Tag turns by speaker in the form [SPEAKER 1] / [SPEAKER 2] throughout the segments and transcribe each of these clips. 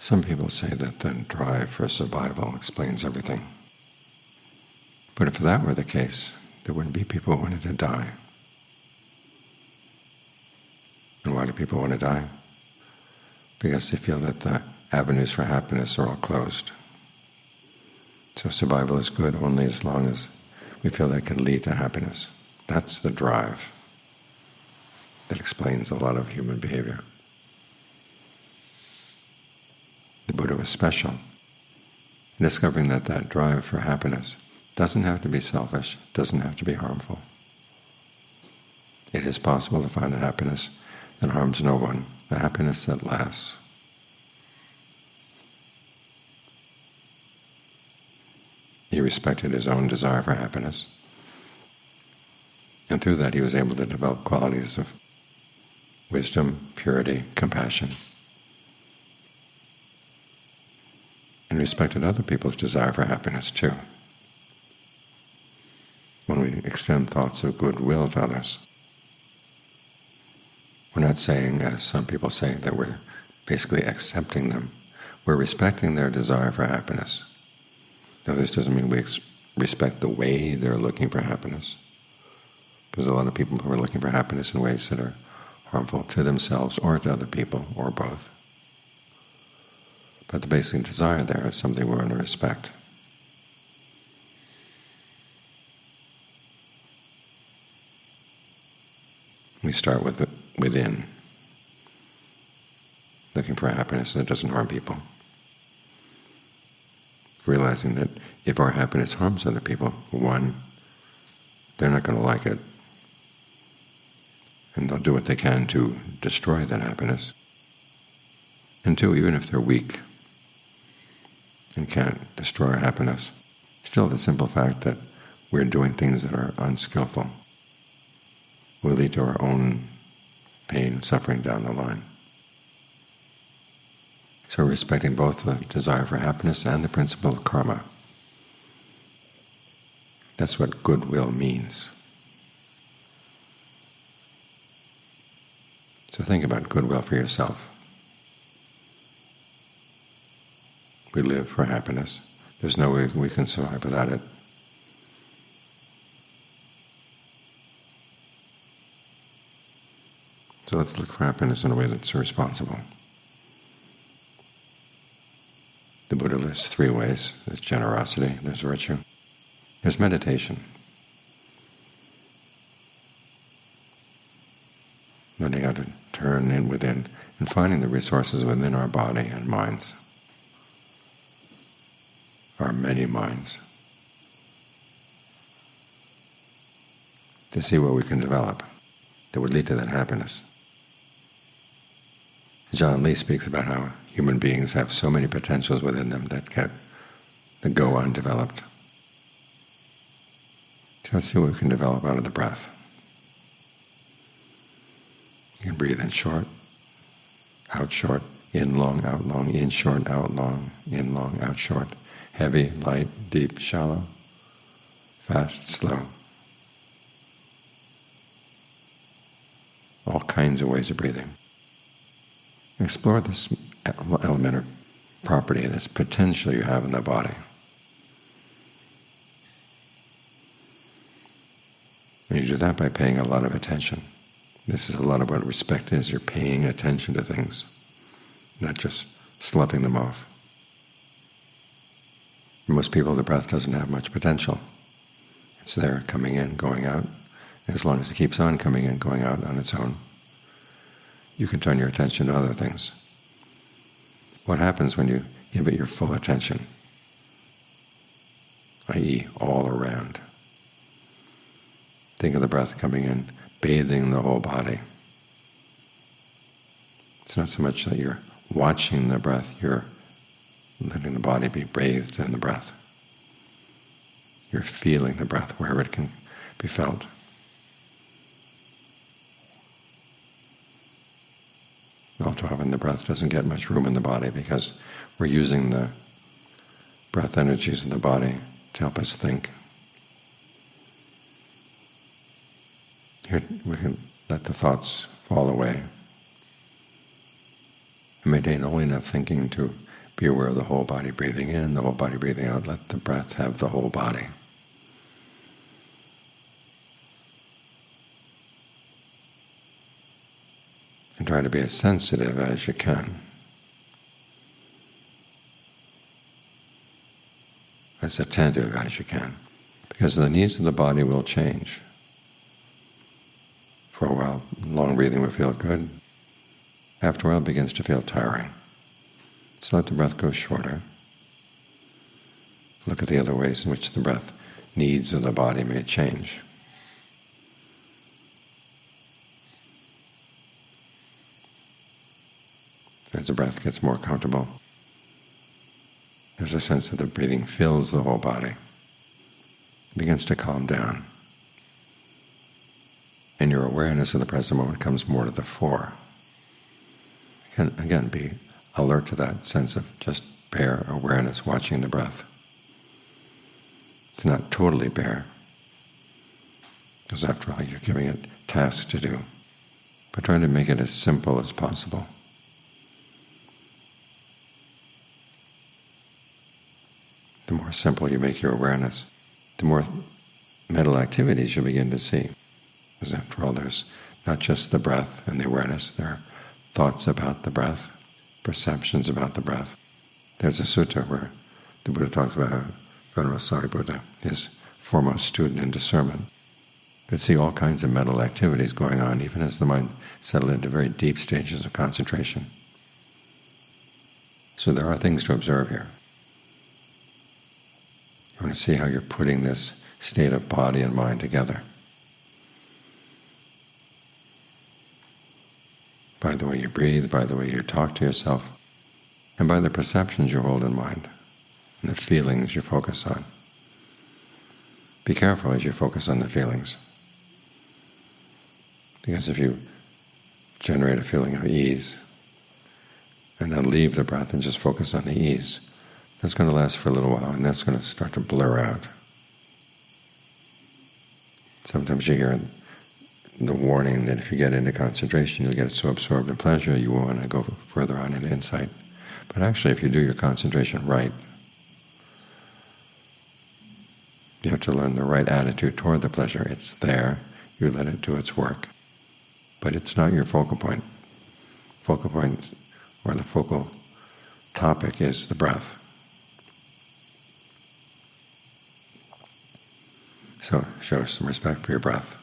[SPEAKER 1] Some people say that the drive for survival explains everything. But if that were the case, there wouldn't be people who wanted to die. And why do people want to die? Because they feel that the avenues for happiness are all closed. So survival is good only as long as we feel that it can lead to happiness. That's the drive that explains a lot of human behavior. The Buddha was special in discovering that that drive for happiness doesn't have to be selfish, doesn't have to be harmful. It is possible to find a happiness that harms no one, a happiness that lasts. He respected his own desire for happiness, and through that he was able to develop qualities of wisdom, purity, compassion, and respected other people's desire for happiness too. When we extend thoughts of goodwill to others, we're not saying, as some people say, that we're basically accepting them. We're respecting their desire for happiness. Now, this doesn't mean we respect the way they're looking for happiness, because a lot of people who are looking for happiness in ways that are harmful to themselves or to other people, or both. But the basic desire there is something we want to respect. We start with within, looking for happiness that doesn't harm people, realizing that if our happiness harms other people, one, they're not going to like it, and they'll do what they can to destroy that happiness. And two, even if they're weak and can't destroy our happiness, still the simple fact that we're doing things that are unskillful will lead to our own pain and suffering down the line. So respecting both the desire for happiness and the principle of karma. That's what goodwill means. So think about goodwill for yourself. We live for happiness. There's no way we can survive without it. So let's look for happiness in a way that's responsible. The Buddha lists three ways. There's generosity, there's virtue, there's meditation. Learning how to turn in within and finding the resources within our body and minds, our many minds, to see what we can develop that would lead to that happiness. John Lee speaks about how human beings have so many potentials within them that go undeveloped. So let's see what we can develop out of the breath. You can breathe in short, in long, out long, in short, out long, in long, out short, heavy, light, deep, shallow, fast, slow. All kinds of ways of breathing. Explore this element or property, this potential you have in the body. And you do that by paying a lot of attention. This is a lot of what respect is. You're paying attention to things, not just sloughing them off. For most people, the breath doesn't have much potential. It's there, coming in, going out. And as long as it keeps on coming in, going out on its own, you can turn your attention to other things. What happens when you give it your full attention, i.e. all around? Think of the breath coming in, bathing the whole body. It's not so much that you're watching the breath, you're letting the body be bathed in the breath. You're feeling the breath wherever it can be felt. All too often the breath doesn't get much room in the body because we're using the breath energies in the body to help us think. Here we can let the thoughts fall away and maintain only enough thinking to be aware of the whole body breathing in, the whole body breathing out. Let the breath have the whole body. And try to be as sensitive as you can, as attentive as you can, because the needs of the body will change. For a while, long breathing will feel good. After a while, it begins to feel tiring. So let the breath go shorter. Look at the other ways in which the breath needs of the body may change. As the breath gets more comfortable, there's a sense that the breathing fills the whole body. It begins to calm down. And your awareness of the present moment comes more to the fore. Again, be alert to that sense of just bare awareness, watching the breath. It's not totally bare, because after all, you're giving it tasks to do, but trying to make it as simple as possible. The more simple you make your awareness, the more mental activities you begin to see. Because after all, there's not just the breath and the awareness, there are thoughts about the breath, perceptions about the breath. There's a sutta where the Buddha talks about how Venerable Sariputta, his foremost student in discernment, could see all kinds of mental activities going on, even as the mind settled into very deep stages of concentration. So there are things to observe here. You want to see how you're putting this state of body and mind together. By the way you breathe, by the way you talk to yourself, and by the perceptions you hold in mind, and the feelings you focus on. Be careful as you focus on the feelings, because if you generate a feeling of ease, and then leave the breath and just focus on the ease, that's going to last for a little while, and that's going to start to blur out. Sometimes you hear the warning that if you get into concentration, you'll get so absorbed in pleasure you won't want to go further on in insight. But actually, if you do your concentration right, you have to learn the right attitude toward the pleasure. It's there, you let it do its work. But it's not your focal point. Focal point, or the focal topic, is the breath. So show some respect for your breath.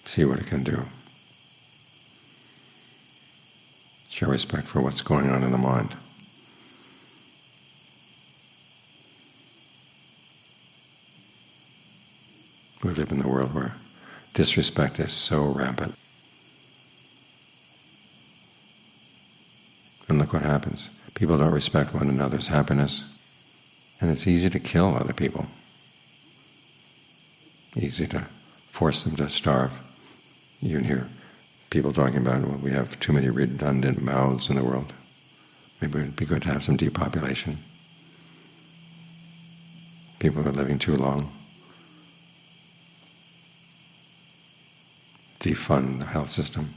[SPEAKER 1] See what it can do. Show respect for what's going on in the mind. We live in the world where disrespect is so rampant. And look what happens. People don't respect one another's happiness, and it's easy to kill other people. Easy to force them to starve. You can hear people talking about, well, we have too many redundant mouths in the world. Maybe it would be good to have some depopulation. People are living too long. Defund the health system.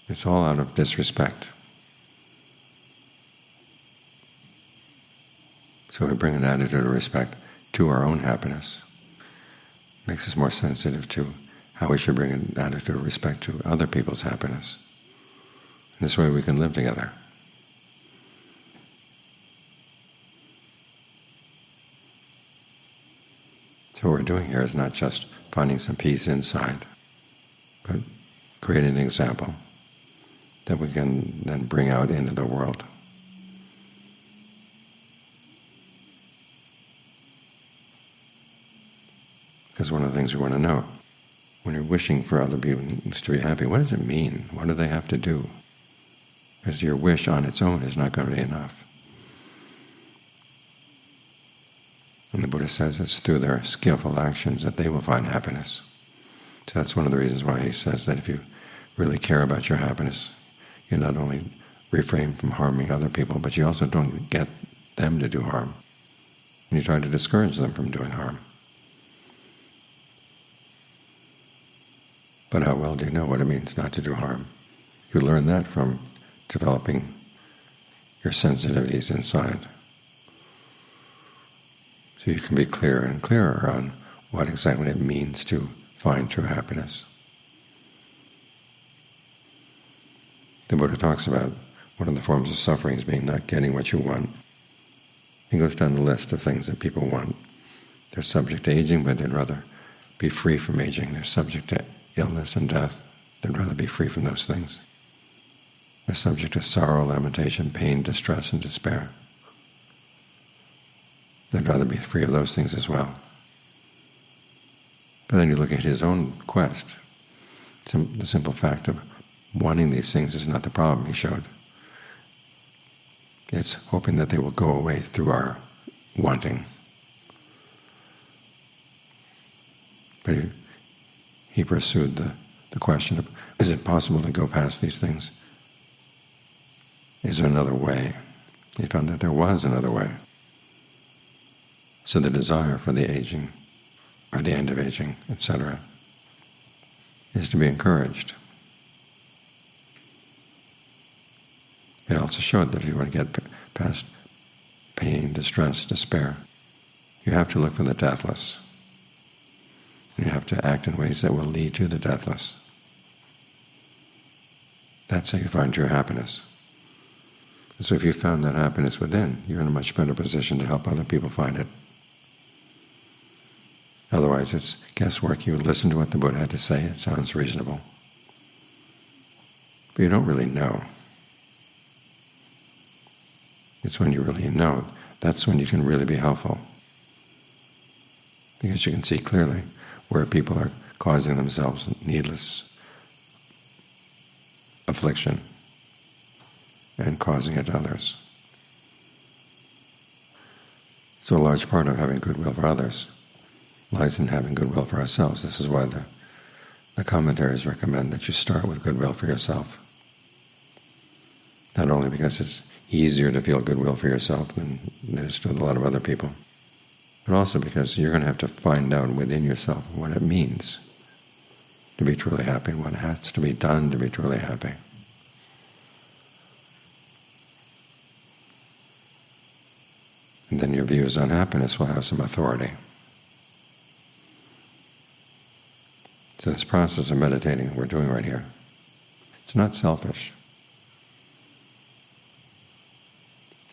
[SPEAKER 1] It's all out of disrespect. So we bring an attitude of respect to our own happiness. Makes us more sensitive to how we should bring an attitude of respect to other people's happiness. In this way we can live together. So what we're doing here is not just finding some peace inside, but creating an example that we can then bring out into the world. Because one of the things we want to know, when you're wishing for other beings to be happy, what does it mean? What do they have to do? Because your wish on its own is not going to be enough. And the Buddha says it's through their skillful actions that they will find happiness. So that's one of the reasons why he says that if you really care about your happiness, you not only refrain from harming other people, but you also don't get them to do harm. And you try to discourage them from doing harm. But how well do you know what it means not to do harm? You learn that from developing your sensitivities inside. So you can be clearer and clearer on what exactly it means to find true happiness. The Buddha talks about one of the forms of suffering as being not getting what you want. He goes down the list of things that people want. They're subject to aging, but they'd rather be free from aging. They're subject to illness and death. They'd rather be free from those things. They're subject to sorrow, lamentation, pain, distress, and despair. They'd rather be free of those things as well. But then you look at his own quest. The simple fact of wanting these things is not the problem, he showed. It's hoping that they will go away through our wanting. But he pursued the question of, is it possible to go past these things? Is there another way? He found that there was another way. So the desire for the aging, or the end of aging, etc., is to be encouraged. It also showed that if you want to get past pain, distress, despair, you have to look for the deathless. You have to act in ways that will lead to the deathless. That's how you find true happiness. So if you found that happiness within, you're in a much better position to help other people find it. Otherwise it's guesswork. You listen to what the Buddha had to say, it sounds reasonable. But you don't really know. It's when you really know, that's when you can really be helpful. Because you can see clearly where people are causing themselves needless affliction and causing it to others. So a large part of having goodwill for others lies in having goodwill for ourselves. This is why the commentaries recommend that you start with goodwill for yourself. Not only because it's easier to feel goodwill for yourself than it is to a lot of other people, but also because you're going to have to find out within yourself what it means to be truly happy and what has to be done to be truly happy. And then your views on happiness will have some authority. So this process of meditating we're doing right here, it's not selfish.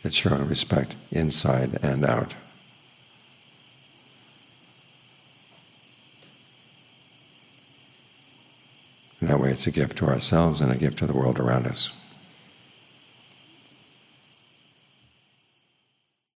[SPEAKER 1] It's showing respect inside and out. And that way it's a gift to ourselves and a gift to the world around us.